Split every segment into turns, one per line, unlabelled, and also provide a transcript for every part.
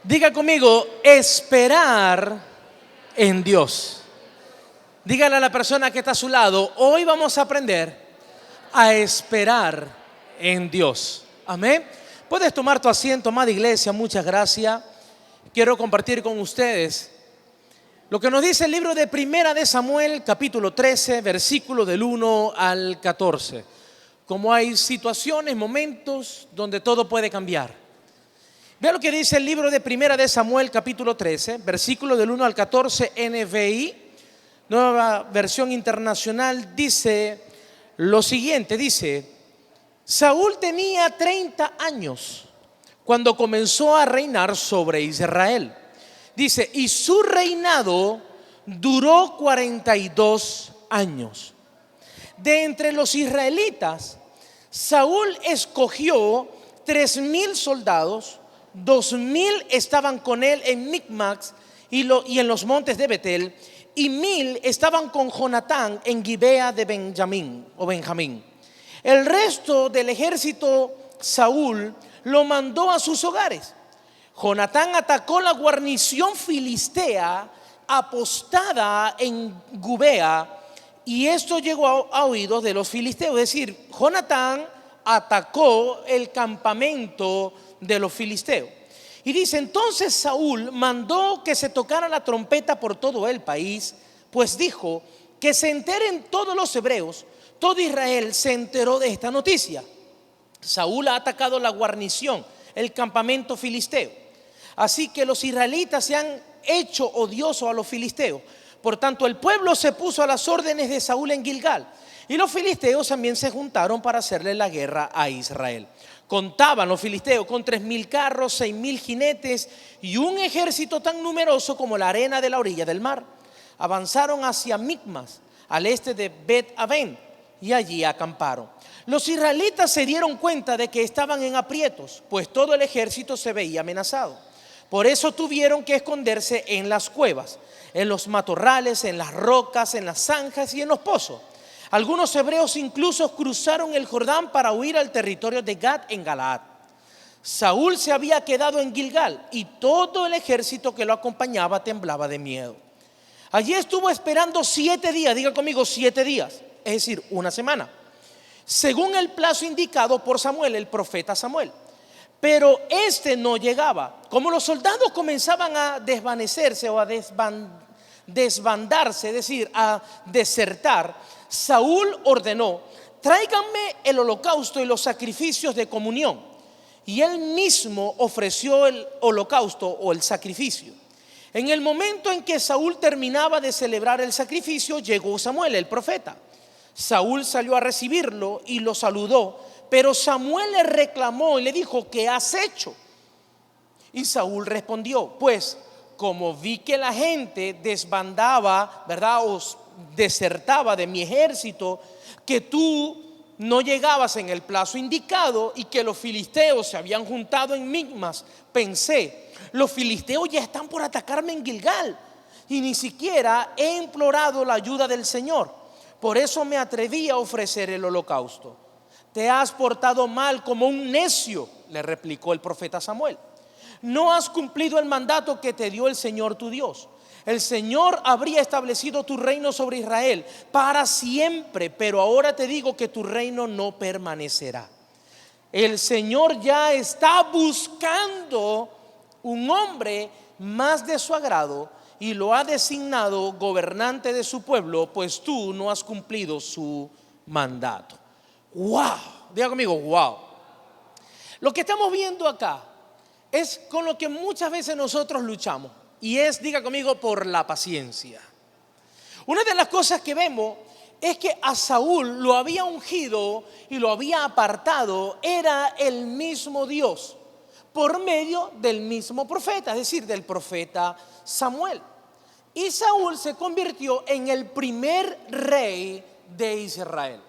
Diga conmigo, esperar en Dios. Dígale a la persona que está a su lado, hoy vamos a aprender a esperar en Dios. Amén. Puedes tomar tu asiento, amada iglesia, muchas gracias. Quiero compartir con ustedes lo que nos dice el libro de Primera de Samuel, capítulo 13, versículo del 1 al 14. Como hay situaciones, momentos donde todo puede cambiar. Vea lo que dice el libro de Primera de Samuel, capítulo 13, versículo del 1 al 14, NVI, nueva versión internacional, dice lo siguiente, dice: Saúl tenía 30 años cuando comenzó a reinar sobre Israel. Dice, y su reinado duró 42 años. De entre los israelitas, Saúl escogió 3,000 soldados. 2,000 estaban con él en Micmax y en los montes de Betel, y 1,000 estaban con Jonatán en Gibea de Benjamín. El resto del ejército Saúl lo mandó a sus hogares. Jonatán atacó la guarnición filistea apostada en Gibea, y esto llegó a oídos de los filisteos. Es decir, Jonatán atacó el campamento de los filisteos. Y dice, entonces Saúl mandó que se tocara la trompeta por todo el país, pues dijo, que se enteren todos los hebreos. Todo Israel se enteró de esta noticia. Saúl ha atacado la guarnición, el campamento filisteo. Así que los israelitas se han hecho odiosos a los filisteos. Por tanto, el pueblo se puso a las órdenes de Saúl en Gilgal, y los filisteos también se juntaron para hacerle la guerra a Israel. Contaban los filisteos con 3,000 carros, 6,000 jinetes y un ejército tan numeroso como la arena de la orilla del mar. Avanzaron hacia Micmas, al este de Bet-Aven, y allí acamparon. Los israelitas se dieron cuenta de que estaban en aprietos, pues todo el ejército se veía amenazado. Por eso tuvieron que esconderse en las cuevas, en los matorrales, en las rocas, en las zanjas y en los pozos. Algunos hebreos incluso cruzaron el Jordán para huir al territorio de Gad en Galaad. Saúl se había quedado en Gilgal y todo el ejército que lo acompañaba temblaba de miedo. Allí estuvo esperando 7 días, diga conmigo 7 días, es decir, una semana, según el plazo indicado por Samuel, el profeta Samuel. Pero este no llegaba. Como los soldados comenzaban a desvanecerse o a desbandarse, es decir, a desertar, Saúl ordenó, tráiganme el holocausto y los sacrificios de comunión. Y él mismo ofreció el holocausto o el sacrificio. En el momento en que Saúl terminaba de celebrar el sacrificio, llegó Samuel, el profeta. Saúl salió a recibirlo y lo saludó, pero Samuel le reclamó y le dijo, ¿qué has hecho? Y Saúl respondió, pues como vi que la gente desbandaba, ¿verdad?, o desertaba de mi ejército, que tú no llegabas en el plazo indicado y que los filisteos se habían juntado en Micmas, pensé, los filisteos ya están por atacarme en Gilgal y ni siquiera he implorado la ayuda del Señor. Por eso me atreví a ofrecer el holocausto. Te has portado mal como un necio, le replicó el profeta Samuel. No has cumplido el mandato que te dio el Señor tu Dios. El Señor habría establecido tu reino sobre Israel para siempre, pero ahora te digo que tu reino no permanecerá. El Señor ya está buscando un hombre más de su agrado y lo ha designado gobernante de su pueblo, pues tú no has cumplido su mandato. ¡Wow! Diga conmigo, ¡wow! Lo que estamos viendo acá es con lo que muchas veces nosotros luchamos, y es, diga conmigo, por la paciencia. Una de las cosas que vemos es que a Saúl lo había ungido y lo había apartado, era el mismo Dios, por medio del mismo profeta, es decir, del profeta Samuel. Y Saúl se convirtió en el primer rey de Israel.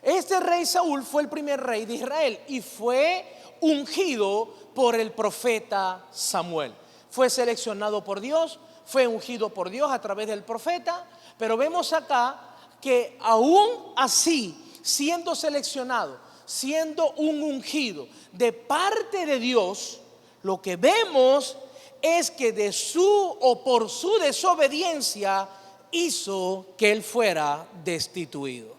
Este rey Saúl fue el primer rey de Israel y fue ungido por el profeta Samuel. Fue seleccionado por Dios, fue ungido por Dios a través del profeta, pero vemos acá que aún así, siendo seleccionado, siendo un ungido de parte de Dios, lo que vemos es que de su o por su desobediencia hizo que él fuera destituido.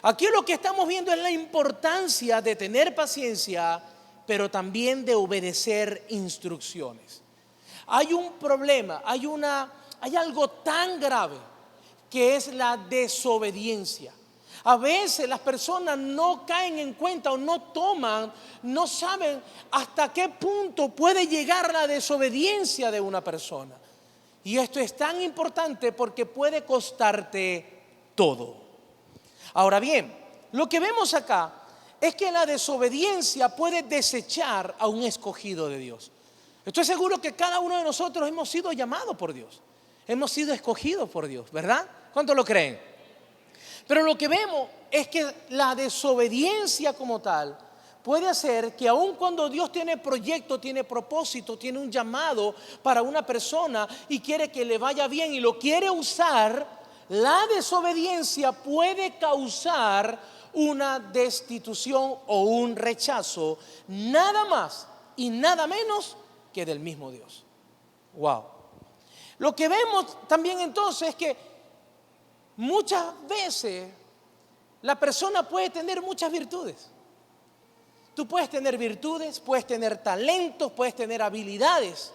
Aquí lo que estamos viendo es la importancia de tener paciencia, pero también de obedecer instrucciones. Hay un problema, hay algo tan grave que es la desobediencia. A veces las personas no caen en cuenta o no toman, no saben hasta qué punto puede llegar la desobediencia de una persona. Y esto es tan importante porque puede costarte todo. Ahora bien, lo que vemos acá es que la desobediencia puede desechar a un escogido de Dios. Estoy seguro que cada uno de nosotros hemos sido llamados por Dios. Hemos sido escogidos por Dios, ¿verdad? ¿Cuántos lo creen? Pero lo que vemos es que la desobediencia como tal puede hacer que aun cuando Dios tiene proyecto, tiene propósito, tiene un llamado para una persona y quiere que le vaya bien y lo quiere usar, la desobediencia puede causar una destitución o un rechazo, nada más y nada menos que del mismo Dios. Wow. Lo que vemos también entonces es que muchas veces la persona puede tener muchas virtudes. Tú puedes tener virtudes, puedes tener talentos, puedes tener habilidades,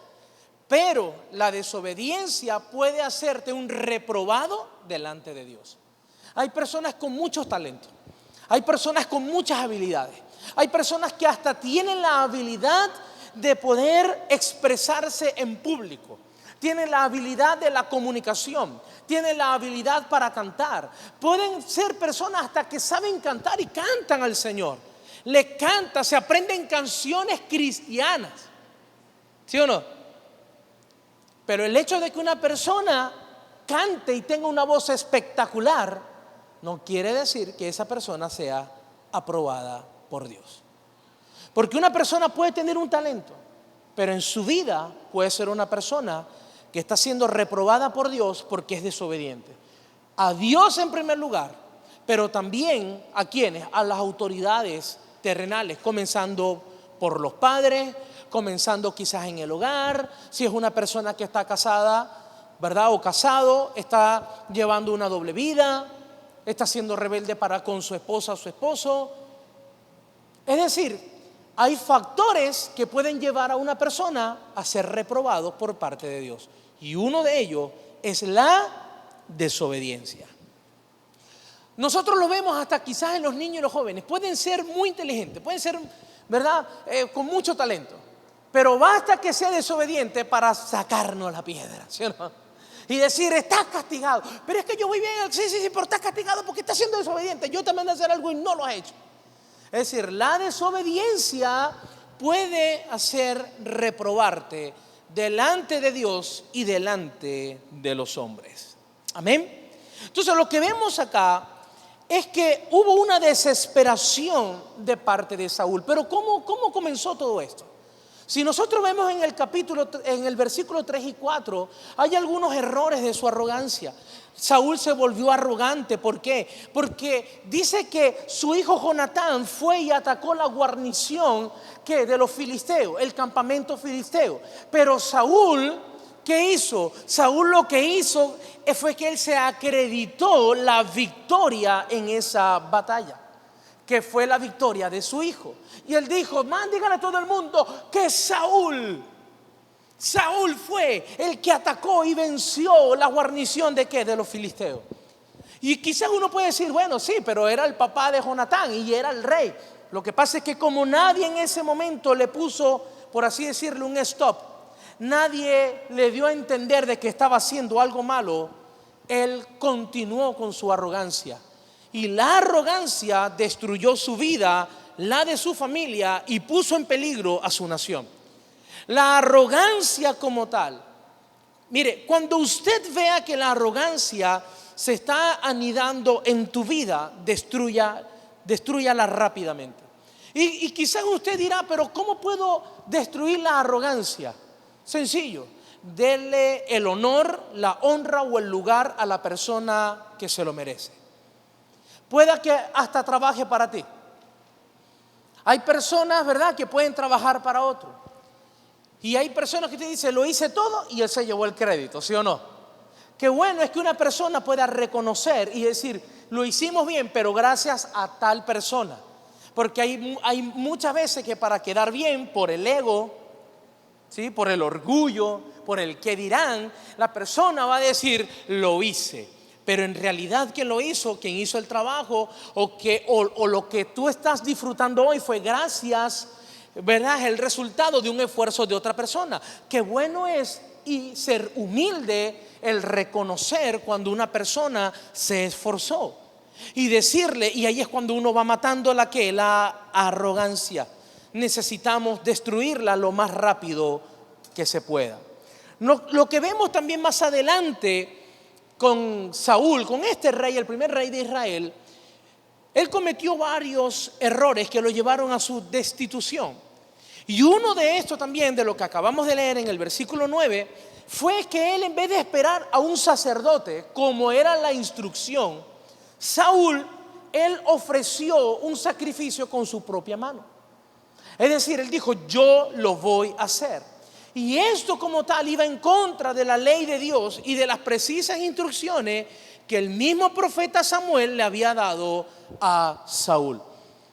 pero la desobediencia puede hacerte un reprobado delante de Dios. Hay personas con muchos talentos, hay personas con muchas habilidades, hay personas que hasta tienen la habilidad de poder expresarse en público. Tienen la habilidad de la comunicación, tienen la habilidad para cantar. Pueden ser personas hasta que saben cantar y cantan al Señor. Le cantan, se aprenden canciones cristianas. ¿Sí o no? Pero el hecho de que una persona cante y tenga una voz espectacular no quiere decir que esa persona sea aprobada por Dios. Porque una persona puede tener un talento, pero en su vida puede ser una persona que está siendo reprobada por Dios porque es desobediente. A Dios en primer lugar, pero también ¿a quiénes? A las autoridades terrenales, comenzando por los padres, comenzando quizás en el hogar. Si es una persona que está casada, ¿verdad? O casado, está llevando una doble vida, está siendo rebelde para con su esposa o su esposo. Es decir, hay factores que pueden llevar a una persona a ser reprobado por parte de Dios. Y uno de ellos es la desobediencia. Nosotros lo vemos hasta quizás en los niños y los jóvenes. Pueden ser muy inteligentes, pueden ser, ¿verdad? Con mucho talento. Pero basta que sea desobediente para sacarnos la piedra, ¿sí o no? Y decir, estás castigado. Pero es que yo voy bien, sí, pero estás castigado porque estás siendo desobediente. Yo te mandé a hacer algo y no lo has hecho. Es decir, la desobediencia puede hacer reprobarte delante de Dios y delante de los hombres. Amén. Entonces lo que vemos acá es que hubo una desesperación de parte de Saúl. Pero ¿cómo comenzó todo esto? Si nosotros vemos en el capítulo, en el versículo 3 y 4, hay algunos errores de su arrogancia. Saúl se volvió arrogante. ¿Por qué? Porque dice que su hijo Jonatán fue y atacó la guarnición de los filisteos, el campamento filisteo. Pero Saúl, ¿qué hizo? Saúl lo que hizo fue que él se acreditó la victoria en esa batalla, que fue la victoria de su hijo. Y él dijo, díganle a todo el mundo que Saúl fue el que atacó y venció la guarnición ¿de qué? De los filisteos. Y quizás uno puede decir, bueno, sí, pero era el papá de Jonatán y era el rey. Lo que pasa es que como nadie en ese momento le puso, por así decirlo, un stop, nadie le dio a entender de que estaba haciendo algo malo, él continuó con su arrogancia. Y la arrogancia destruyó su vida, la de su familia, y puso en peligro a su nación. La arrogancia como tal. Mire, cuando usted vea que la arrogancia se está anidando en tu vida, destrúyala rápidamente. Y quizás usted dirá, pero ¿cómo puedo destruir la arrogancia? Sencillo, dele el honor, la honra o el lugar a la persona que se lo merece. Pueda que hasta trabaje para ti. Hay personas, ¿verdad?, que pueden trabajar para otro. Y hay personas que te dicen, lo hice todo y él se llevó el crédito, ¿sí o no? Qué bueno es que una persona pueda reconocer y decir, lo hicimos bien, pero gracias a tal persona. Porque hay muchas veces que para quedar bien por el ego, ¿sí?, por el orgullo, por el qué dirán, la persona va a decir, lo hice. Pero en realidad quien lo hizo, quien hizo el trabajo o lo que tú estás disfrutando hoy fue gracias, ¿verdad?, el resultado de un esfuerzo de otra persona. Qué bueno es y ser humilde el reconocer cuando una persona se esforzó y decirle, y ahí es cuando uno va matando la arrogancia. Necesitamos destruirla lo más rápido que se pueda. Lo que vemos también más adelante con Saúl, con este rey, el primer rey de Israel, él cometió varios errores que lo llevaron a su destitución. Y uno de estos también, de lo que acabamos de leer en el versículo 9, fue que él, en vez de esperar a un sacerdote, como era la instrucción, Saúl, él ofreció un sacrificio con su propia mano. Es decir, él dijo, yo lo voy a hacer. Y esto como tal iba en contra de la ley de Dios y de las precisas instrucciones que el mismo profeta Samuel le había dado a Saúl.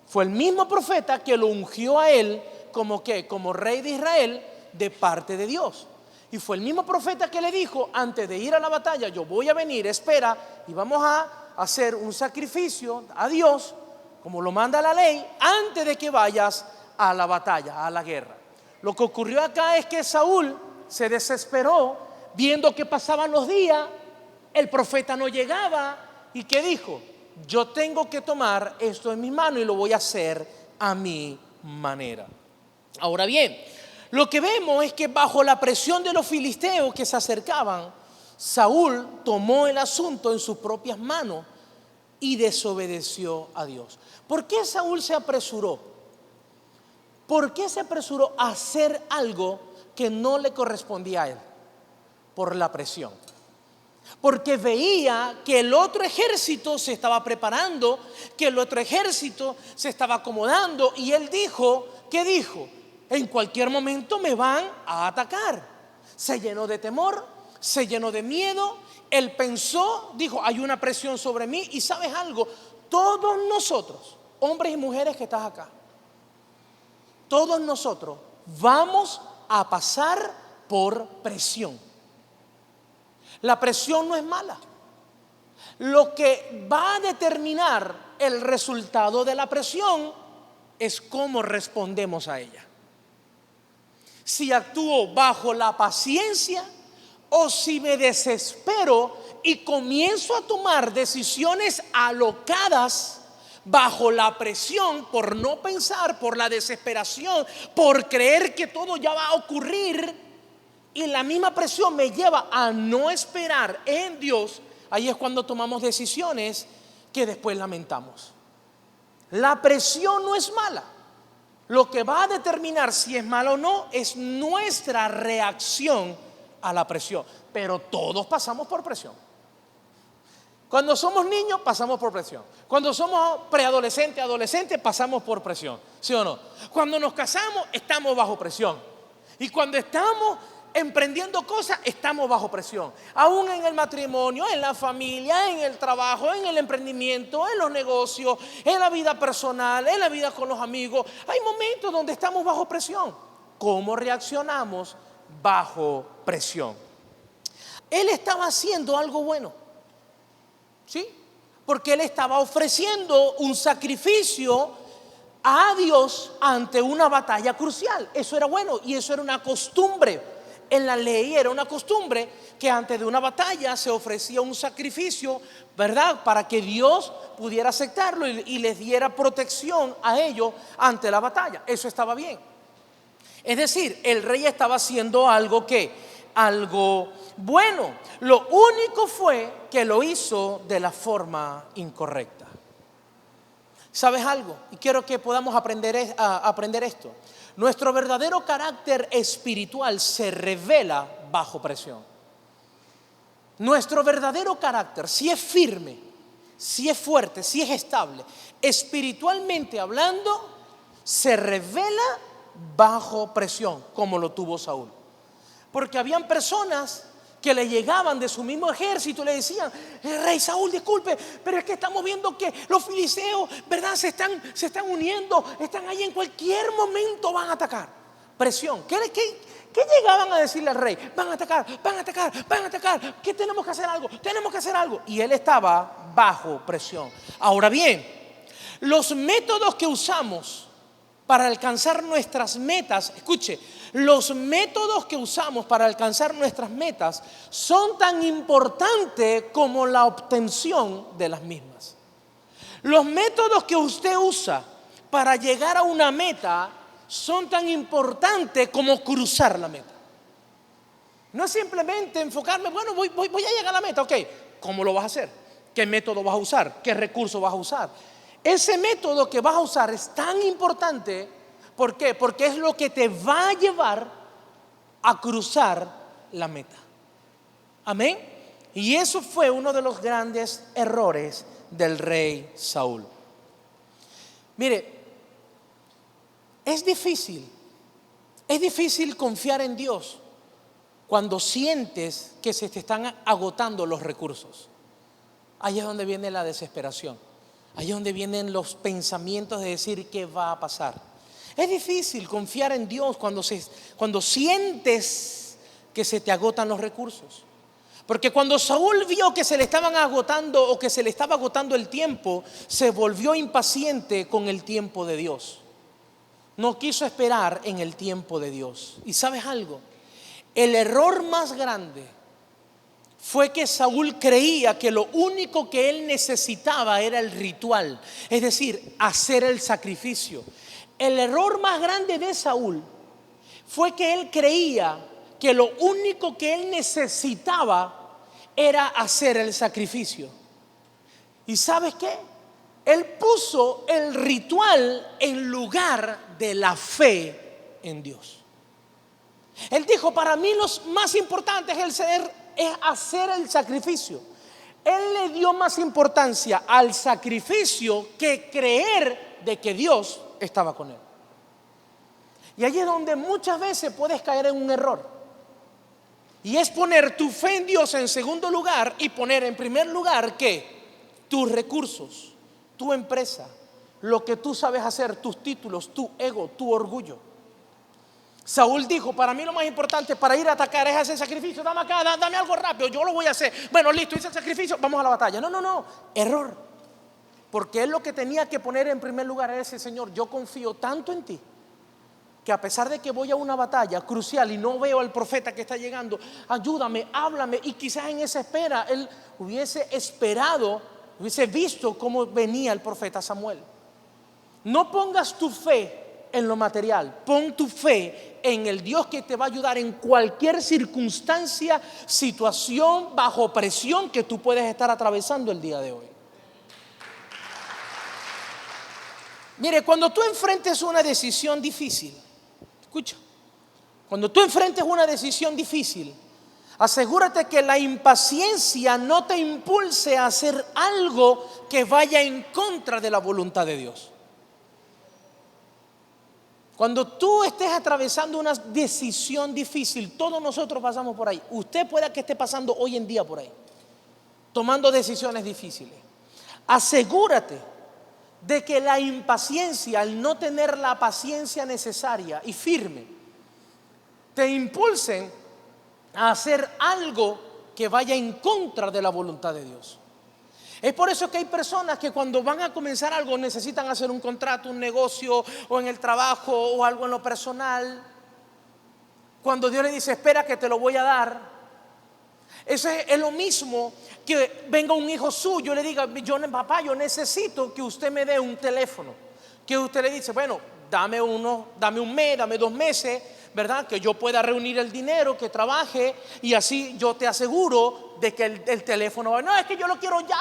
Fue el mismo profeta que lo ungió a él como rey de Israel de parte de Dios. Y fue el mismo profeta que le dijo, antes de ir a la batalla, yo voy a venir, espera, y vamos a hacer un sacrificio a Dios, como lo manda la ley, antes de que vayas a la batalla, a la guerra. Lo que ocurrió acá es que Saúl se desesperó viendo que pasaban los días, el profeta no llegaba, y ¿qué dijo? Yo tengo que tomar esto en mis manos y lo voy a hacer a mi manera. Ahora bien, lo que vemos es que bajo la presión de los filisteos que se acercaban, Saúl tomó el asunto en sus propias manos y desobedeció a Dios. ¿Por qué Saúl se apresuró? ¿Por qué se apresuró a hacer algo que no le correspondía a él? Por la presión. Porque veía que el otro ejército se estaba preparando, que el otro ejército se estaba acomodando, y él dijo, ¿qué dijo? En cualquier momento me van a atacar. Se llenó de temor, se llenó de miedo. Él pensó, dijo, hay una presión sobre mí. Y ¿sabes algo? Todos nosotros, hombres y mujeres que estás acá, todos nosotros vamos a pasar por presión. La presión no es mala. Lo que va a determinar el resultado de la presión es cómo respondemos a ella. Si actúo bajo la paciencia o si me desespero y comienzo a tomar decisiones alocadas bajo la presión, por no pensar, por la desesperación, por creer que todo ya va a ocurrir, y la misma presión me lleva a no esperar en Dios. Ahí es cuando tomamos decisiones que después lamentamos. La presión no es mala. Lo que va a determinar si es mala o no es nuestra reacción a la presión. Pero todos pasamos por presión. Cuando somos niños pasamos por presión. Cuando somos preadolescentes, adolescentes, pasamos por presión. ¿Sí o no? Cuando nos casamos estamos bajo presión. Y cuando estamos emprendiendo cosas estamos bajo presión. Aún en el matrimonio, en la familia, en el trabajo, en el emprendimiento, en los negocios, en la vida personal, en la vida con los amigos. Hay momentos donde estamos bajo presión. ¿Cómo reaccionamos bajo presión? Él estaba haciendo algo bueno, ¿sí? Porque él estaba ofreciendo un sacrificio a Dios ante una batalla crucial. Eso era bueno y eso era una costumbre. En la ley era una costumbre que antes de una batalla se ofrecía un sacrificio, ¿verdad?, para que Dios pudiera aceptarlo y les diera protección a ellos ante la batalla. Eso estaba bien. Es decir, el rey estaba haciendo algo bueno. Lo único fue que lo hizo de la forma incorrecta. ¿Sabes algo? Y quiero que podamos aprender esto. Nuestro verdadero carácter espiritual se revela bajo presión. Nuestro verdadero carácter, si es firme, si es fuerte, si es estable, espiritualmente hablando, se revela bajo presión, como lo tuvo Saúl. Porque habían personas que le llegaban de su mismo ejército y le decían: rey Saúl, disculpe, pero es que estamos viendo que los filisteos, ¿verdad?, se están uniendo, están ahí, en cualquier momento van a atacar. Presión. ¿Qué llegaban a decirle al rey? Van a atacar, van a atacar, van a atacar. ¿Qué tenemos que hacer algo? Tenemos que hacer algo. Y él estaba bajo presión. Ahora bien, los métodos que usamos para alcanzar nuestras metas, escuche, los métodos que usamos para alcanzar nuestras metas son tan importantes como la obtención de las mismas. Los métodos que usted usa para llegar a una meta son tan importantes como cruzar la meta. No es simplemente enfocarme, bueno, voy a llegar a la meta, ok, ¿cómo lo vas a hacer? ¿Qué método vas a usar? ¿Qué recurso vas a usar? Ese método que vas a usar es tan importante. ¿Por qué? Porque es lo que te va a llevar a cruzar la meta. Amén. Y eso fue uno de los grandes errores del rey Saúl. Mire, es difícil confiar en Dios cuando sientes que se te están agotando los recursos. Ahí es donde viene la desesperación. Ahí es donde vienen los pensamientos de decir: ¿qué va a pasar? Es difícil confiar en Dios cuando sientes que se te agotan los recursos. Porque cuando Saúl vio que se le estaban agotando, o que se le estaba agotando el tiempo, se volvió impaciente con el tiempo de Dios. No quiso esperar en el tiempo de Dios. ¿Y sabes algo? El error más grande fue que Saúl creía que lo único que él necesitaba era el ritual, es decir, hacer el sacrificio. El error más grande de Saúl fue que él creía que lo único que él necesitaba era hacer el sacrificio. ¿Y sabes qué? Él puso el ritual en lugar de la fe en Dios. Él dijo: para mí lo más importante es hacer el sacrificio. Él le dio más importancia al sacrificio que creer de que Dios estaba con él. Y allí es donde muchas veces puedes caer en un error, y es poner tu fe en Dios en segundo lugar y poner en primer lugar ¿qué? Tus recursos, tu empresa, lo que tú sabes hacer, tus títulos, tu ego, tu orgullo. Saúl dijo: para mí lo más importante para ir a atacar es hacer sacrificio. Dame acá, dame algo rápido, yo lo voy a hacer. Bueno, listo, hice el sacrificio, vamos a la batalla. No, error. Porque él lo que tenía que poner en primer lugar era ese: Señor, yo confío tanto en ti, que a pesar de que voy a una batalla crucial y no veo al profeta que está llegando, ayúdame, háblame. Y quizás en esa espera él hubiese esperado, hubiese visto cómo venía el profeta Samuel. No pongas tu fe en lo material, pon tu fe en el Dios que te va a ayudar en cualquier circunstancia, situación, bajo presión que tú puedes estar atravesando el día de hoy. Mire, cuando tú enfrentes una decisión difícil, escucha, cuando tú enfrentes una decisión difícil, asegúrate que la impaciencia no te impulse a hacer algo que vaya en contra de la voluntad de Dios. Cuando tú estés atravesando una decisión difícil, todos nosotros pasamos por ahí. Usted pueda que esté pasando hoy en día por ahí, tomando decisiones difíciles. Asegúrate de que la impaciencia, al no tener la paciencia necesaria y firme, te impulsen a hacer algo que vaya en contra de la voluntad de Dios. Es por eso que hay personas que cuando van a comenzar algo necesitan hacer un contrato, un negocio, o en el trabajo, o algo en lo personal. Cuando Dios le dice: espera que te lo voy a dar. Eso es lo mismo que venga un hijo suyo y le diga: papá, yo necesito que usted me dé un teléfono. Que usted le dice: bueno, dame un mes, dame 2 meses, ¿verdad? Que yo pueda reunir el dinero, que trabaje, y así yo te aseguro de que el teléfono va. No, es que yo lo quiero ya.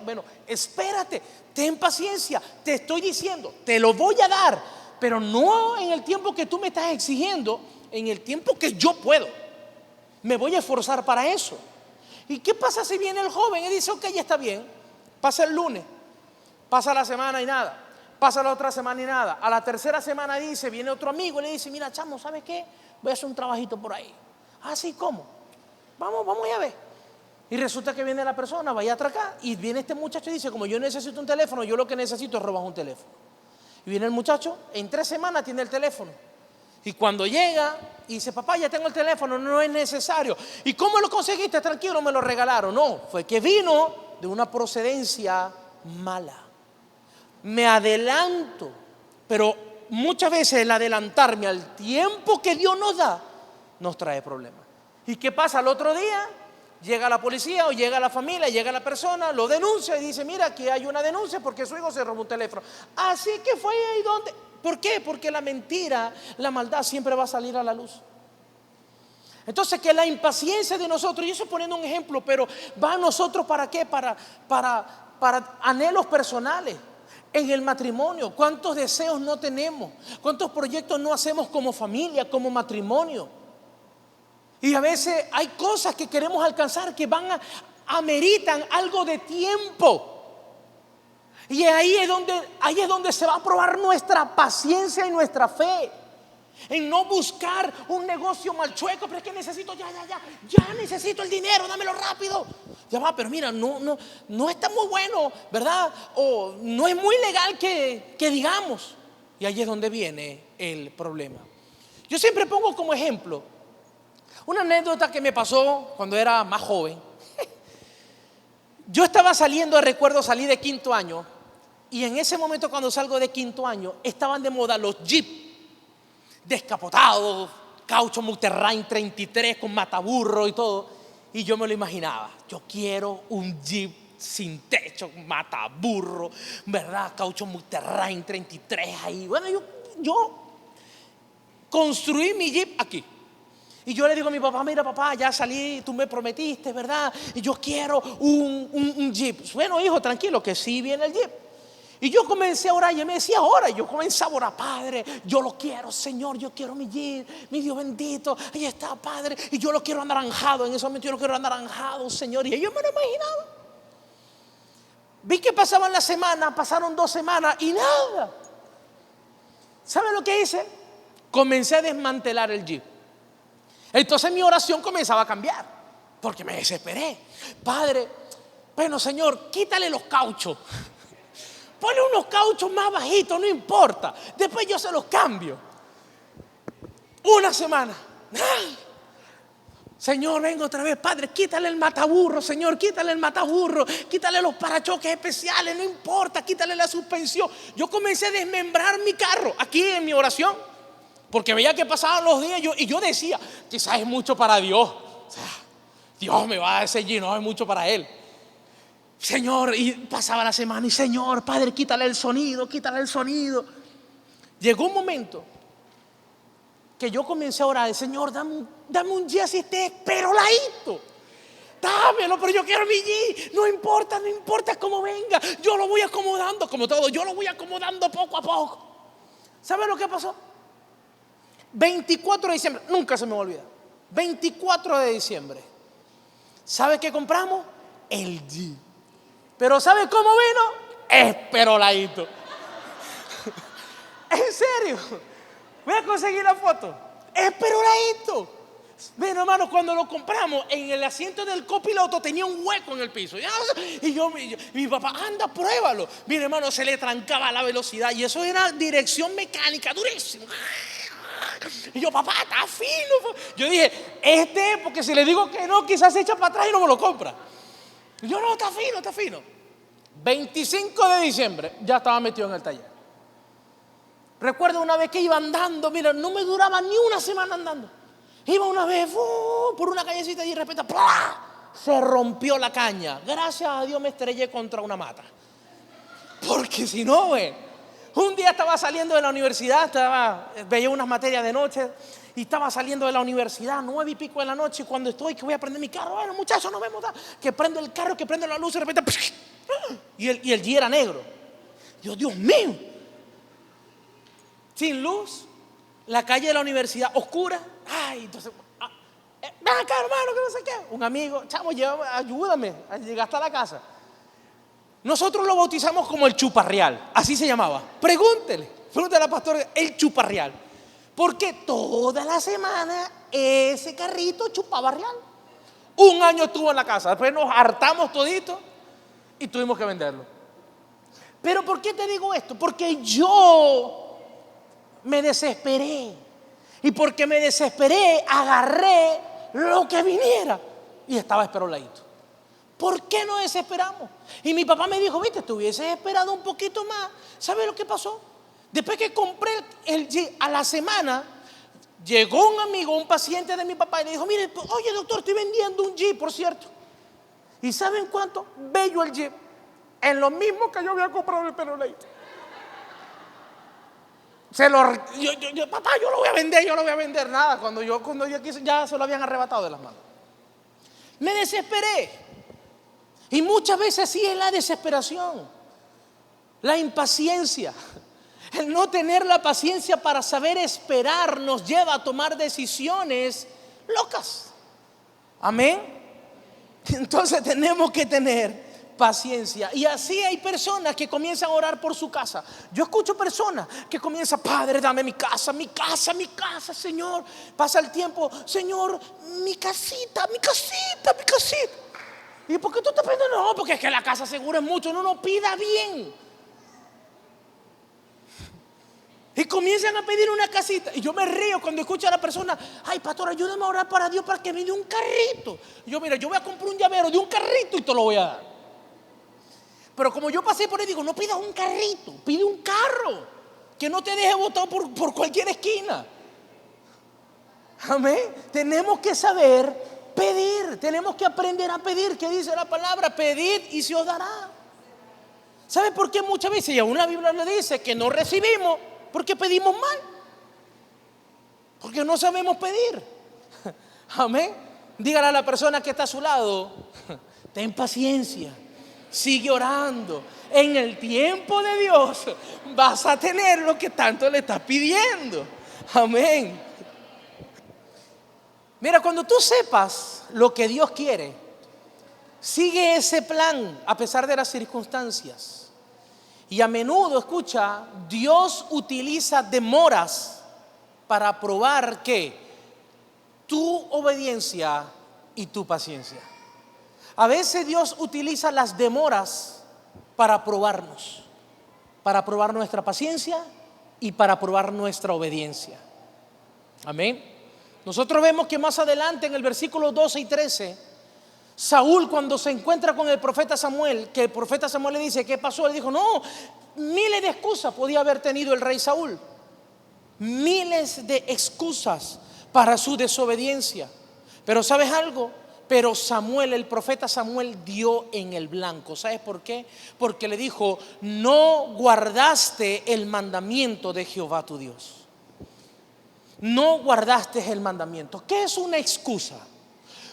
Bueno, espérate, ten paciencia. Te estoy diciendo, te lo voy a dar, pero no en el tiempo que tú me estás exigiendo, en el tiempo que yo puedo. Me voy a esforzar para eso. ¿Y qué pasa si viene el joven y dice: ok, ya está bien, pasa el lunes, pasa la semana y nada? Pasa la otra semana y nada. A la tercera semana dice, viene otro amigo y le dice, mira, chamo, ¿sabes qué? Voy a hacer un trabajito por ahí. Ah, sí, ¿cómo? Vamos a ver. Y resulta que viene la persona, vaya a atracar, y viene este muchacho y dice, como yo necesito un teléfono, yo lo que necesito es robar un teléfono. Y viene el muchacho, en 3 semanas tiene el teléfono. Y cuando llega y dice, papá, ya tengo el teléfono, no es necesario. ¿Y cómo lo conseguiste? Tranquilo, me lo regalaron. No, fue que vino de una procedencia mala. Me adelanto, pero muchas veces el adelantarme al tiempo que Dios nos da, nos trae problemas. ¿Y qué pasa? Al otro día llega la policía o llega la familia, llega la persona, lo denuncia y dice, mira, aquí hay una denuncia porque su hijo se robó un teléfono. Así que fue ahí donde... ¿Por qué? Porque la mentira, la maldad siempre va a salir a la luz. Entonces que la impaciencia de nosotros, y eso poniendo un ejemplo, pero va a nosotros ¿para qué? Para anhelos personales. En el matrimonio, ¿cuántos deseos no tenemos? ¿Cuántos proyectos no hacemos como familia, como matrimonio? Y a veces hay cosas que queremos alcanzar que ameritan algo de tiempo. Y ahí es donde se va a probar nuestra paciencia y nuestra fe. En no buscar un negocio mal chueco, pero es que necesito ya necesito el dinero, dámelo rápido. Ya va, pero mira, no está muy bueno, ¿verdad? O no es muy legal que digamos. Y ahí es donde viene el problema. Yo siempre pongo como ejemplo una anécdota que me pasó cuando era más joven. Yo estaba saliendo, recuerdo, salí de 5º año. Y en ese momento cuando salgo de 5º año, estaban de moda los Jeep descapotados, caucho Multerrain 33 con mataburro y todo. Y yo me lo imaginaba, yo quiero un Jeep sin techo, mataburro, ¿verdad? Caucho Multerrain 33 ahí. Bueno, yo construí mi Jeep aquí. Y yo le digo a mi papá, mira papá, ya salí, tú me prometiste, ¿verdad? Y yo quiero un Jeep. Bueno, hijo, tranquilo, que sí viene el Jeep. Y yo comencé a orar, y él me decía, ahora, yo comencé a orar, Padre, yo lo quiero, Señor, yo quiero mi Jeep, mi Dios bendito, ahí está, Padre, y yo lo quiero anaranjado, en ese momento yo lo quiero anaranjado, Señor, y yo me lo imaginaba. Vi que pasaban las semanas, pasaron 2 semanas y nada. ¿Sabe lo que hice? Comencé a desmantelar el Jeep. Entonces mi oración comenzaba a cambiar, porque me desesperé. Padre, bueno, Señor, quítale los cauchos. Ponle unos cauchos más bajitos, no importa. Después yo se los cambio. 1 semana. ¡Ay! Señor, vengo otra vez. Padre, quítale el mataburro, Señor, quítale el mataburro. Quítale los parachoques especiales, no importa. Quítale la suspensión. Yo comencé a desmembrar mi carro aquí en mi oración, porque veía que pasaban los días y yo decía, quizás es mucho para Dios. O sea, Dios me va a dar ese Jeep, no es mucho para Él. Señor, y pasaba la semana y Señor, Padre, quítale el sonido, quítale el sonido. Llegó un momento que yo comencé a orar, Señor, dame un Jeep así pero laíto. Dámelo, pero yo quiero mi Jeep. No importa cómo venga. Yo lo voy acomodando, como todo, yo lo voy acomodando poco a poco. ¿Sabe lo que pasó? 24 de diciembre, nunca se me va a olvidar. 24 de diciembre. ¿Sabe qué compramos? El Jeep. Pero ¿sabe cómo vino? Esperoladito. En serio. Voy a conseguir la foto. Esperoladito. Bueno, hermano, cuando lo compramos, en el asiento del copiloto tenía un hueco en el piso. Y mi papá, anda, pruébalo. Mira, hermano, se le trancaba la velocidad. Y eso era dirección mecánica, durísimo. Y yo, papá, está fino. Yo dije, porque si le digo que no, quizás se echa para atrás y no me lo compra. Y yo, no, está fino. 25 de diciembre, ya estaba metido en el taller. Recuerdo una vez que iba andando, mira, no me duraba ni 1 semana andando. Iba una vez por una callecita y de repente ¡plá! Se rompió la caña. Gracias a Dios me estrellé contra una mata. Porque si no, un día estaba saliendo de la universidad, veía unas materias de noche y estaba saliendo de la universidad 9 y pico de la noche. Y cuando estoy que voy a prender mi carro, bueno, muchachos, nos vemos, que prendo el carro, que prendo la luz y de repente y el Jeep era negro. Yo, Dios mío, sin luz, la calle de la universidad oscura. Ay, entonces, ven acá, hermano, que no sé qué. Un amigo, chamo, ayúdame a llegar hasta la casa. Nosotros lo bautizamos como el chuparreal, así se llamaba. Pregúntele al pastor, el chuparreal. Porque toda la semana ese carrito chupaba real. Un año estuvo en la casa, después nos hartamos todito y tuvimos que venderlo. Pero ¿por qué te digo esto? Porque yo me desesperé. Y porque me desesperé, agarré lo que viniera y estaba esperoladito. ¿Por qué nos desesperamos? Y mi papá me dijo, viste, te hubieses esperado un poquito más. ¿Sabes lo que pasó? Después que compré el Jeep, a la semana llegó un amigo, un paciente de mi papá y le dijo, mire, oye doctor, estoy vendiendo un Jeep, por cierto. ¿Y saben cuánto? Bello el Jeep. En lo mismo que yo había comprado el Peroleito. Papá, yo lo voy a vender. Nada, cuando yo quise, ya se lo habían arrebatado de las manos. Me desesperé. Y muchas veces así es la desesperación, la impaciencia. El no tener la paciencia para saber esperar nos lleva a tomar decisiones locas. Amén. Entonces tenemos que tener paciencia. Y así hay personas que comienzan a orar por su casa. Yo escucho personas que comienzan, Padre, dame mi casa, Señor. Pasa el tiempo, Señor, mi casita. ¿Y por qué tú estás pidiendo? No, porque es que la casa seguro es mucho. No pida bien. Y comienzan a pedir una casita. Y yo me río cuando escucho a la persona, ay, pastor, ayúdame a orar para Dios para que me dé un carrito. Y yo, mira, yo voy a comprar un llavero de un carrito y te lo voy a dar. Pero como yo pasé por ahí, digo, no pidas un carrito, pide un carro que no te deje botado por cualquier esquina. Amén. Tenemos que saber pedir, tenemos que aprender a pedir. ¿Qué dice la palabra? Pedid y se os dará. ¿Sabe por qué muchas veces? Y aún la Biblia le dice que no recibimos porque pedimos mal, porque no sabemos pedir. Amén. Dígale a la persona que está a su lado, ten paciencia, sigue orando. En el tiempo de Dios vas a tener lo que tanto le estás pidiendo. Amén. Mira, cuando tú sepas lo que Dios quiere, sigue ese plan a pesar de las circunstancias. Y a menudo, escucha, Dios utiliza demoras para probar que tu obediencia y tu paciencia. A veces Dios utiliza las demoras para probarnos, para probar nuestra paciencia y para probar nuestra obediencia. Amén. Nosotros vemos que más adelante en el versículo 12 y 13, Saúl, cuando se encuentra con el profeta Samuel, que el profeta Samuel le dice, ¿qué pasó? Él dijo, no, miles de excusas podía haber tenido el rey Saúl. Miles de excusas para su desobediencia. Pero ¿sabes algo? Pero Samuel, el profeta Samuel, dio en el blanco. ¿Sabes por qué? Porque le dijo, no guardaste el mandamiento de Jehová tu Dios. No guardaste el mandamiento. ¿Qué es una excusa?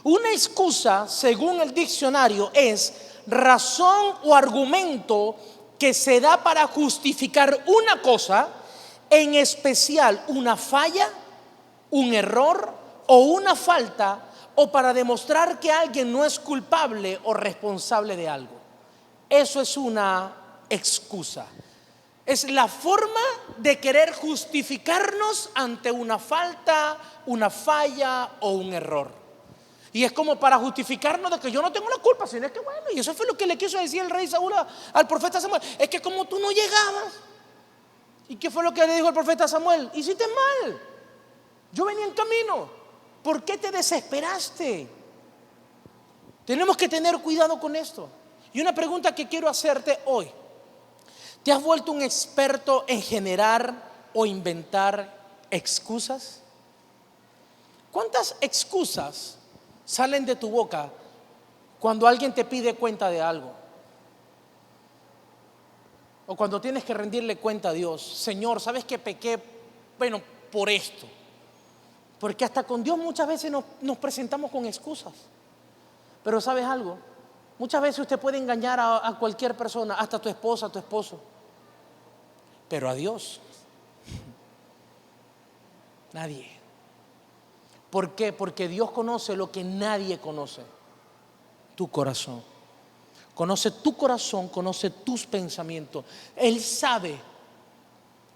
Una excusa, según el diccionario, es razón o argumento que se da para justificar una cosa, en especial una falla, un error o una falta, o para demostrar que alguien no es culpable o responsable de algo. Eso es una excusa. Es la forma de querer justificarnos ante una falta, una falla o un error. Y es como para justificarnos de que yo no tengo la culpa, sino es que bueno, y eso fue lo que le quiso decir el rey Saúl al profeta Samuel. Es que como tú no llegabas. ¿Y qué fue lo que le dijo el profeta Samuel? Hiciste mal. Yo venía en camino. ¿Por qué te desesperaste? Tenemos que tener cuidado con esto. Y una pregunta que quiero hacerte hoy. ¿Te has vuelto un experto en generar o inventar excusas? ¿Cuántas excusas salen de tu boca cuando alguien te pide cuenta de algo? O cuando tienes que rendirle cuenta a Dios. Señor, ¿sabes que pequé? Bueno, por esto. Porque hasta con Dios muchas veces nos presentamos con excusas. Pero ¿sabes algo? Muchas veces usted puede engañar a cualquier persona, hasta tu esposa, tu esposo. Pero a Dios, nadie. ¿Por qué? Porque Dios conoce lo que nadie conoce, tu corazón. conoce tu corazón, conoce tus pensamientos. Él sabe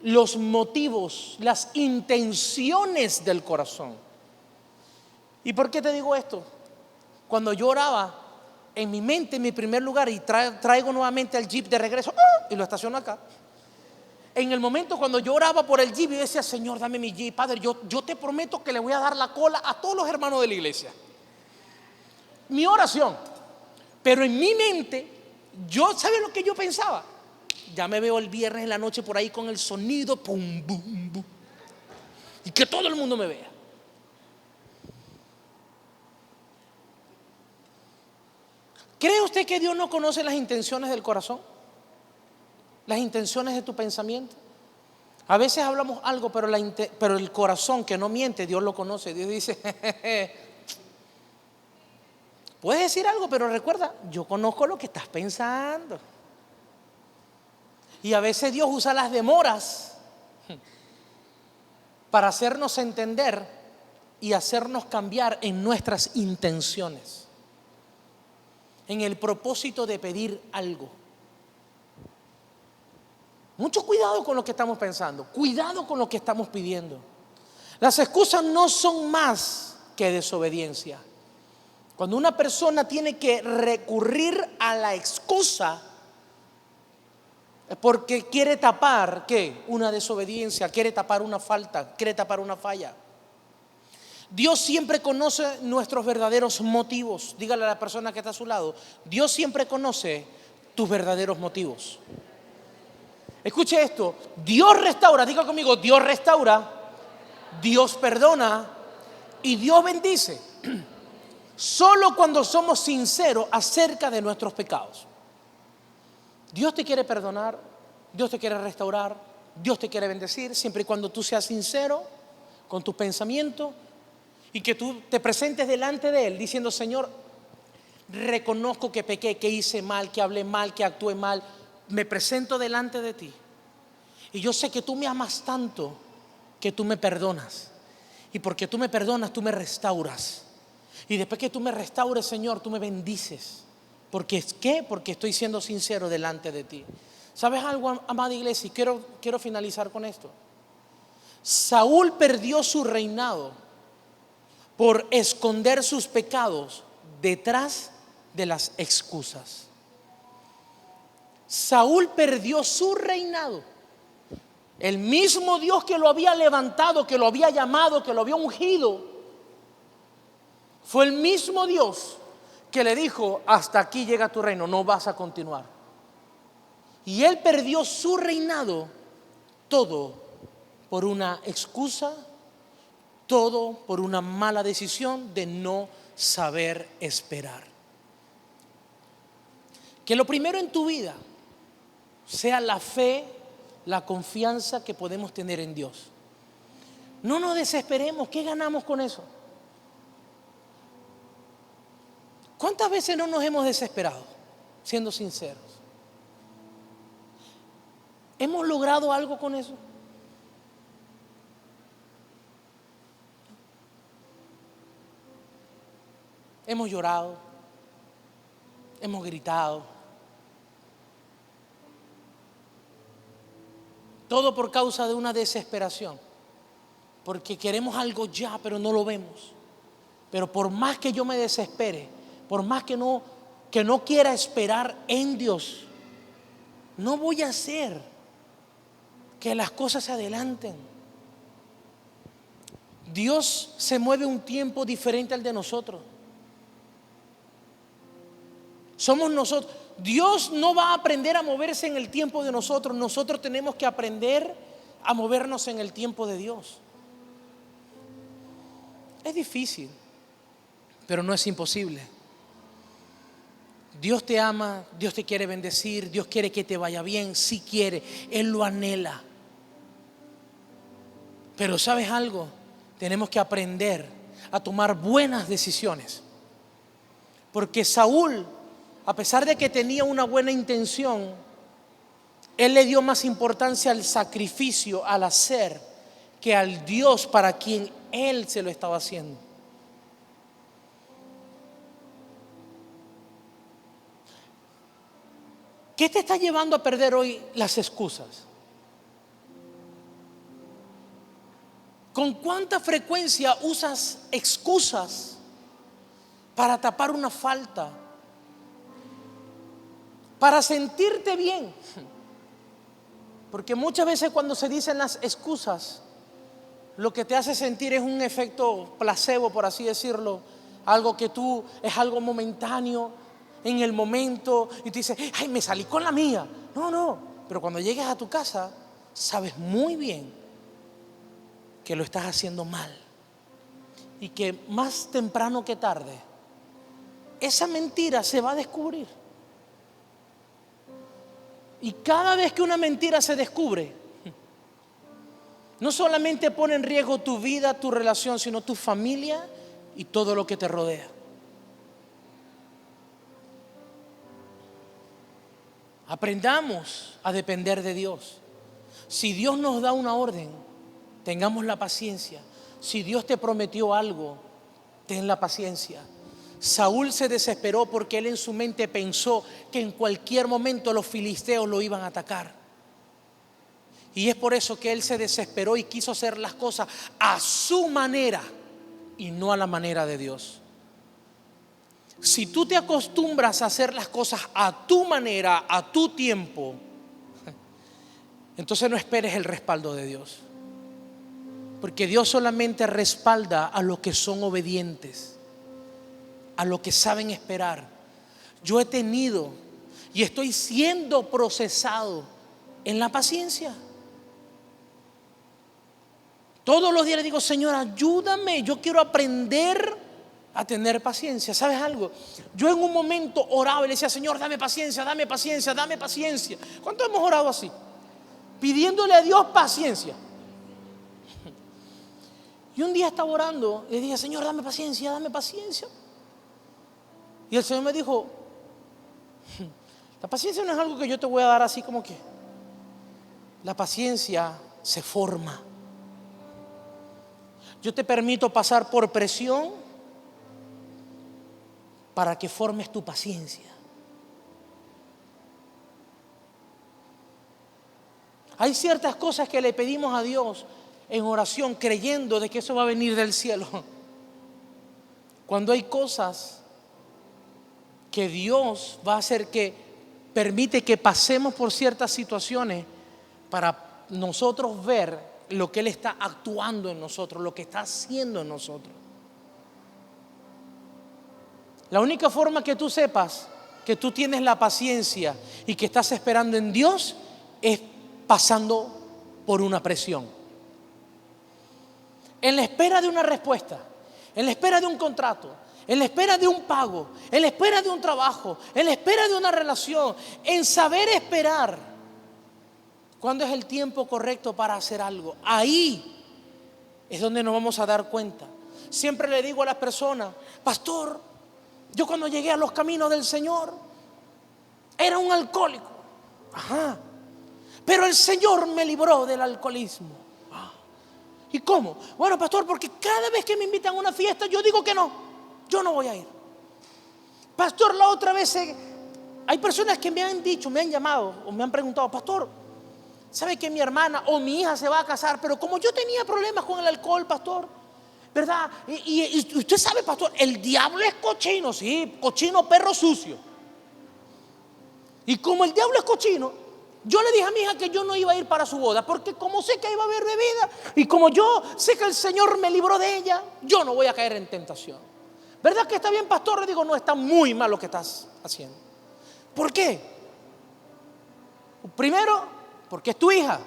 los motivos, las intenciones del corazón. ¿Y por qué te digo esto? Cuando yo oraba, en mi mente, en mi primer lugar, y traigo nuevamente el Jeep de regreso, y lo estaciono acá. En el momento cuando yo oraba por el Jeep, yo decía: Señor, dame mi Jeep. Padre, yo te prometo que le voy a dar la cola a todos los hermanos de la iglesia. Mi oración. Pero en mi mente, ¿sabe lo que yo pensaba? Ya me veo el viernes en la noche por ahí con el sonido, pum, bum, bum, y que todo el mundo me vea. ¿Cree usted que Dios no conoce las intenciones del corazón? Las intenciones de tu pensamiento. A veces hablamos algo, pero el corazón que no miente, Dios lo conoce. Dios dice: jejeje, puedes decir algo, pero recuerda, yo conozco lo que estás pensando. Y a veces Dios usa las demoras para hacernos entender y hacernos cambiar en nuestras intenciones, en el propósito de pedir algo. Mucho cuidado con lo que estamos pensando, cuidado con lo que estamos pidiendo. Las excusas no son más que desobediencia. Cuando una persona tiene que recurrir a la excusa, es porque quiere tapar, ¿qué? Una desobediencia, quiere tapar una falta, quiere tapar una falla. Dios siempre conoce nuestros verdaderos motivos. Dígale a la persona que está a su lado: Dios siempre conoce tus verdaderos motivos. Escuche esto: Dios restaura, diga conmigo, Dios restaura, Dios perdona y Dios bendice. Solo cuando somos sinceros acerca de nuestros pecados. Dios te quiere perdonar, Dios te quiere restaurar, Dios te quiere bendecir, siempre y cuando tú seas sincero con tus pensamientos y que tú te presentes delante de Él diciendo: Señor, reconozco que pequé, que hice mal, que hablé mal, que actué mal. Me presento delante de ti y yo sé que tú me amas tanto que tú me perdonas, y porque tú me perdonas, tú me restauras, y después que tú me restaures, Señor, tú me bendices. Porque porque estoy siendo sincero delante de ti. ¿Sabes algo, amada iglesia? Y quiero finalizar con esto. Saúl perdió su reinado por esconder sus pecados detrás de las excusas. Saúl perdió su reinado. El mismo Dios que lo había levantado, que lo había llamado, que lo había ungido, fue el mismo Dios que le dijo: hasta aquí llega tu reino, no vas a continuar. Y él perdió su reinado, todo por una excusa, todo por una mala decisión de no saber esperar. Que lo primero en tu vida sea la fe, la confianza que podemos tener en Dios. No nos desesperemos. ¿Qué ganamos con eso? ¿Cuántas veces no nos hemos desesperado? Siendo sinceros, ¿hemos logrado algo con eso? Hemos llorado, hemos gritado, todo por causa de una desesperación, porque queremos algo ya, pero no lo vemos. Pero por más que yo me desespere, por más que no quiera esperar en Dios, no voy a hacer que las cosas se adelanten. Dios se mueve un tiempo diferente al de nosotros. Somos nosotros. Dios no va a aprender a moverse en el tiempo de nosotros. Nosotros tenemos que aprender a movernos en el tiempo de Dios. Es difícil, pero no es imposible. Dios te ama, Dios te quiere bendecir, Dios quiere que te vaya bien, sí quiere, Él lo anhela. Pero ¿sabes algo? Tenemos que aprender a tomar buenas decisiones. Porque Saúl, a pesar de que tenía una buena intención, él le dio más importancia al sacrificio, al hacer, que al Dios para quien él se lo estaba haciendo. ¿Qué te está llevando a perder hoy las excusas? ¿Con cuánta frecuencia usas excusas para tapar una falta? Para sentirte bien. Porque muchas veces cuando se dicen las excusas, lo que te hace sentir es un efecto placebo, por así decirlo. Algo que es algo momentáneo, en el momento, y te dices, ay, me salí con la mía. No, pero cuando llegues a tu casa, sabes muy bien que lo estás haciendo mal. Y que más temprano que tarde, esa mentira se va a descubrir. Y cada vez que una mentira se descubre, no solamente pone en riesgo tu vida, tu relación, sino tu familia y todo lo que te rodea. Aprendamos a depender de Dios. Si Dios nos da una orden, tengamos la paciencia. Si Dios te prometió algo, ten la paciencia. Saúl se desesperó porque él en su mente pensó que en cualquier momento los filisteos lo iban a atacar. Y es por eso que él se desesperó y quiso hacer las cosas a su manera y no a la manera de Dios. Si tú te acostumbras a hacer las cosas a tu manera, a tu tiempo, entonces no esperes el respaldo de Dios. Porque Dios solamente respalda a los que son obedientes, a los que saben esperar. Yo he tenido y estoy siendo procesado en la paciencia. Todos los días le digo, Señor, ayúdame, yo quiero aprender a tener paciencia. ¿Sabes algo? Yo en un momento oraba y le decía, Señor, dame paciencia, dame paciencia, dame paciencia. ¿Cuánto hemos orado así? Pidiéndole a Dios paciencia. Y un día estaba orando y le dije, Señor, dame paciencia, dame paciencia. Y el Señor me dijo, la paciencia no es algo que yo te voy a dar así como que. La paciencia se forma. Yo te permito pasar por presión para que formes tu paciencia. Hay ciertas cosas que le pedimos a Dios en oración creyendo de que eso va a venir del cielo. Cuando hay cosas que Dios va a hacer que permite que pasemos por ciertas situaciones para nosotros ver lo que Él está actuando en nosotros, lo que está haciendo en nosotros. La única forma que tú sepas que tú tienes la paciencia y que estás esperando en Dios es pasando por una presión. En la espera de una respuesta, en la espera de un contrato, en la espera de un pago, en la espera de un trabajo, en la espera de una relación, en saber esperar cuándo es el tiempo correcto para hacer algo. Ahí es donde nos vamos a dar cuenta. Siempre le digo a las personas, pastor, yo cuando llegué a los caminos del Señor era un alcohólico. Ajá. Pero el Señor me libró del alcoholismo. ¿Y cómo? Bueno, pastor, porque cada vez que me invitan a una fiesta yo digo que no, yo no voy a ir. Pastor, la otra vez hay personas que me han dicho, me han llamado o me han preguntado, pastor, ¿sabe que mi hermana o mi hija se va a casar? Pero como yo tenía problemas con el alcohol, pastor, ¿verdad? Y usted sabe, pastor, el diablo es cochino, sí, cochino, perro sucio. Y como el diablo es cochino, yo le dije a mi hija que yo no iba a ir para su boda, porque como sé que iba a haber bebida y como yo sé que el Señor me libró de ella, yo no voy a caer en tentación. ¿Verdad que está bien, pastor? Le digo, no, está muy mal lo que estás haciendo. ¿Por qué? Primero, porque es tu hija.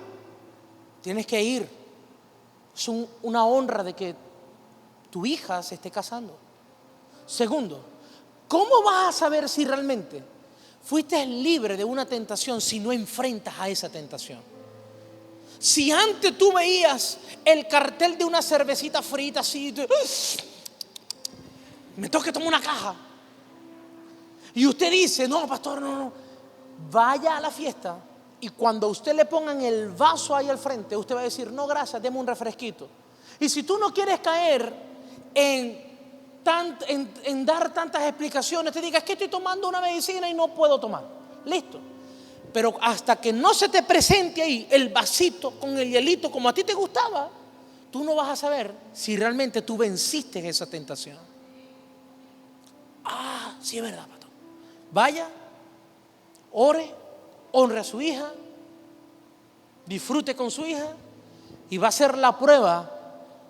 Tienes que ir. Es una honra de que tu hija se esté casando. Segundo, ¿cómo vas a saber si realmente fuiste libre de una tentación si no enfrentas a esa tentación? Si antes tú veías el cartel de una cervecita frita así, me tengo que tomar una caja, y usted dice, no, pastor, no, vaya a la fiesta y cuando usted le pongan el vaso ahí al frente, usted va a decir, no, gracias, deme un refresquito. Y si tú no quieres caer en dar tantas explicaciones, te digas que estoy tomando una medicina y no puedo tomar. Listo. Pero hasta que no se te presente ahí el vasito con el hielito como a ti te gustaba, tú no vas a saber si realmente tú venciste esa tentación. Ah, sí es verdad, pastor. Vaya, ore, honre a su hija, disfrute con su hija y va a ser la prueba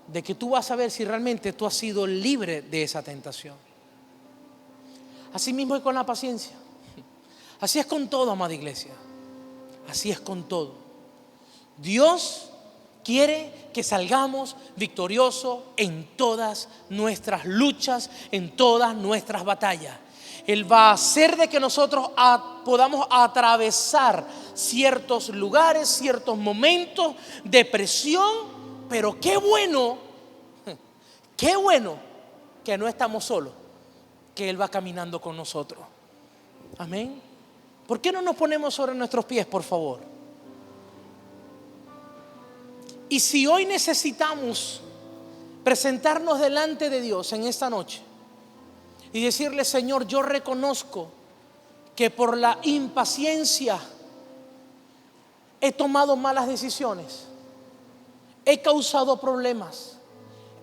de que tú vas a ver si realmente tú has sido libre de esa tentación. Así mismo es con la paciencia. Así es con todo, amada iglesia. Así es con todo. Dios quiere que salgamos victoriosos en todas nuestras luchas, en todas nuestras batallas. Él va a hacer de que nosotros podamos atravesar ciertos lugares, ciertos momentos de presión, pero qué bueno que no estamos solos, que Él va caminando con nosotros. Amén. ¿Por qué no nos ponemos sobre nuestros pies, por favor? Y si hoy necesitamos presentarnos delante de Dios en esta noche y decirle: Señor, yo reconozco que por la impaciencia he tomado malas decisiones, he causado problemas,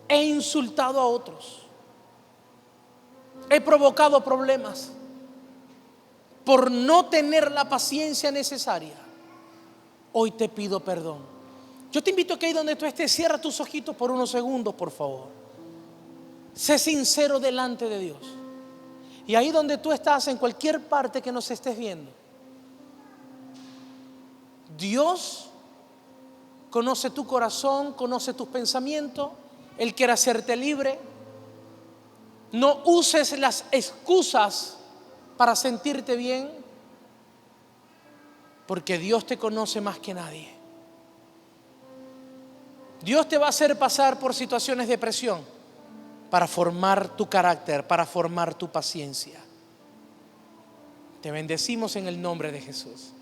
he insultado a otros, he provocado problemas por no tener la paciencia necesaria. Hoy te pido perdón. Yo te invito a que ahí donde tú estés, cierra tus ojitos por unos segundos, por favor. Sé sincero delante de Dios. Y ahí donde tú estás, en cualquier parte que nos estés viendo, Dios conoce tu corazón, conoce tus pensamientos. Él quiere hacerte libre. No uses las excusas para sentirte bien, porque Dios te conoce más que nadie. Dios te va a hacer pasar por situaciones de presión para formar tu carácter, para formar tu paciencia. Te bendecimos en el nombre de Jesús.